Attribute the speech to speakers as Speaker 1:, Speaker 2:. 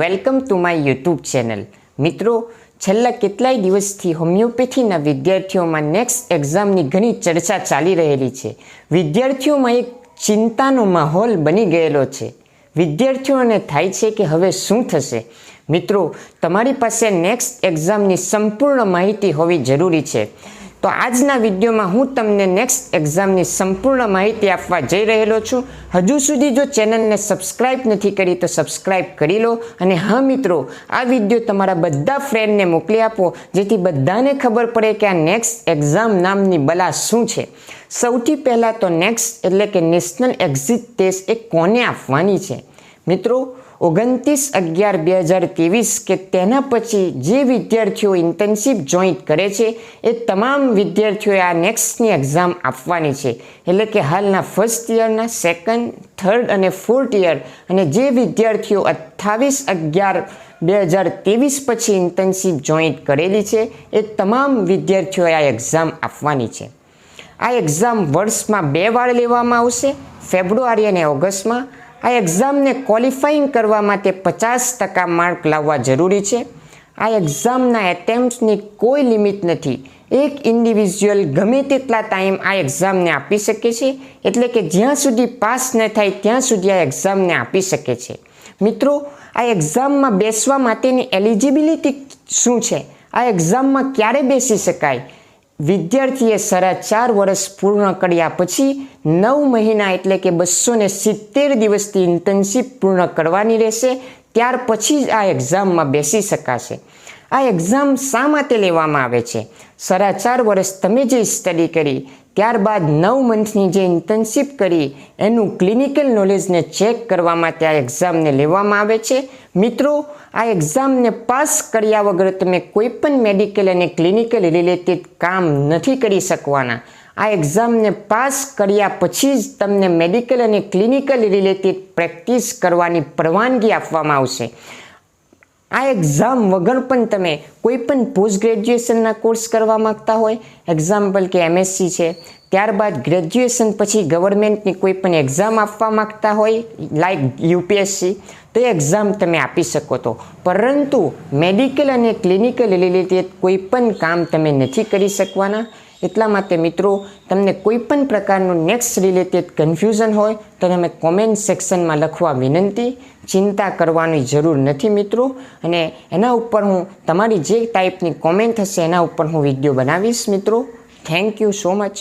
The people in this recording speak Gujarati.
Speaker 1: Welcome to my YouTube channel. મિત્રો, છેલ્લા કેટલાય દિવસથી હોમિયોપેથીના વિદ્યાર્થીઓમાં નેક્સ્ટ એક્ઝામની ઘણી ચર્ચા ચાલી રહેલી છે. વિદ્યાર્થીઓમાં એક ચિંતાનો માહોલ બની ગયેલો છે. વિદ્યાર્થીઓને થાય છે કે હવે શું થશે. મિત્રો, તમારી પાસે નેક્સ્ટ એક્ઝામની સંપૂર્ણ માહિતી હોવી જરૂરી છે. તો આજના વિડીયોમાં હું તમને નેક્સ્ટ એક્ઝામની સંપૂર્ણ માહિતી આપવા જઈ રહેલો છું. હજુ સુધી જો ચેનલને સબસ્ક્રાઇબ નથી કરી તો સબસ્ક્રાઇબ કરી લો. અને હા મિત્રો, આ વિડીયો તમારા બધા ફ્રેન્ડને મોકલી આપો, જેથી બધાને ખબર પડે કે આ નેક્સ્ટ એક્ઝામ નામની બલા શું છે. સૌથી પહેલાં તો નેક્સ્ટ એટલે કે નેશનલ એક્ઝિટ ટેસ્ટ એ કોને આપવાની છે. મિત્રો, 29/11/2023 કે તેના પછી જે વિદ્યાર્થીઓ ઇન્ટર્નશીપ જોઈન્ટ કરે છે એ તમામ વિદ્યાર્થીઓએ આ નેક્સ્ટની એક્ઝામ આપવાની છે. એટલે કે હાલના ફર્સ્ટ યરના, સેકન્ડ, થર્ડ અને ફોર્થ યર, અને જે વિદ્યાર્થીઓ 28/11/2023 પછી ઇન્ટર્નશીપ જોઈન્ટ કરેલી છે એ તમામ વિદ્યાર્થીઓએ આ એક્ઝામ આપવાની છે. આ એક્ઝામ વર્ષમાં 2 વાર લેવામાં આવશે, ફેબ્રુઆરી અને ઓગસ્ટમાં. આ એક્ઝામને ક્વોલિફાઈંગ કરવા માટે 50% માર્ક લાવવા જરૂરી છે. આ એક્ઝામના એટેમ્પ્ટની કોઈ લિમિટ નથી. એક ઇન્ડિવિજ્યુઅલ ગમે તેટલા ટાઈમ આ એક્ઝામને આપી શકે છે. એટલે કે જ્યાં સુધી પાસ ન થાય ત્યાં સુધી આ એક્ઝામને આપી શકે છે. મિત્રો, આ એક્ઝામમાં બેસવા માટેની એલિજિબિલિટી શું છે? આ એક્ઝામમાં ક્યારે બેસી શકાય? વિદ્યાર્થીએ 4.5 વર્ષ પૂર્ણ કર્યા પછી 9 મહિના એટલે કે 270 દિવસથી ઇન્ટર્નશીપ પૂર્ણ કરવાની રહેશે. ત્યાર પછી જ આ એક્ઝામમાં બેસી શકાશે. આ એક્ઝામ શા માટે લેવામાં આવે છે? 4.5 વર્ષ તમે જે સ્ટડી કરી, ત્યારબાદ 9 મંથની જે ઇન્ટર્નશીપ કરી, એનું ક્લિનિકલ નોલેજને ચેક કરવા માટે આ એક્ઝામને લેવામાં આવે છે. મિત્રો, આ એક્ઝામને પાસ કર્યા વગર તમે કોઈ પણ મેડિકલ અને ક્લિનિકલ રિલેટેડ કામ નથી કરી શકવાના. આ એક્ઝામને પાસ કર્યા પછી જ તમને મેડિકલ અને ક્લિનિકલ રિલેટેડ પ્રેક્ટિસ કરવાની પરવાનગી આપવામાં આવશે. આ એક્ઝામ વગર પણ તમે કોઈ પણ પોસ્ટ ગ્રેજ્યુએશનના કોર્સ કરવા માગતા હોય, એક્ઝામ્પલ કે MSc છે, ત્યારબાદ ગ્રેજ્યુએશન પછી ગવર્મેન્ટની કોઈ પણ એક્ઝામ આપવા માગતા હોય લાઈક UPSC, તો એ એક્ઝામ તમે આપી શકો તો. પરંતુ મેડિકલ અને ક્લિનિકલ રિલેટેડ કોઈ પણ કામ તમે નથી કરી શકવાના. એટલા માટે મિત્રો, તમને કોઈ પણ પ્રકારનું નેક્સ્ટ રિલેટેડ કન્ફ્યુઝન હોય તો તમે કોમેન્ટ સેક્શનમાં લખવા વિનંતી. ચિંતા કરવાની જરૂર નથી મિત્રો. અને એના ઉપર હું તમારી જે ટાઈપની કોમેન્ટ હશે એના ઉપર હું વિડીયો બનાવીશ મિત્રો. Thank you so much.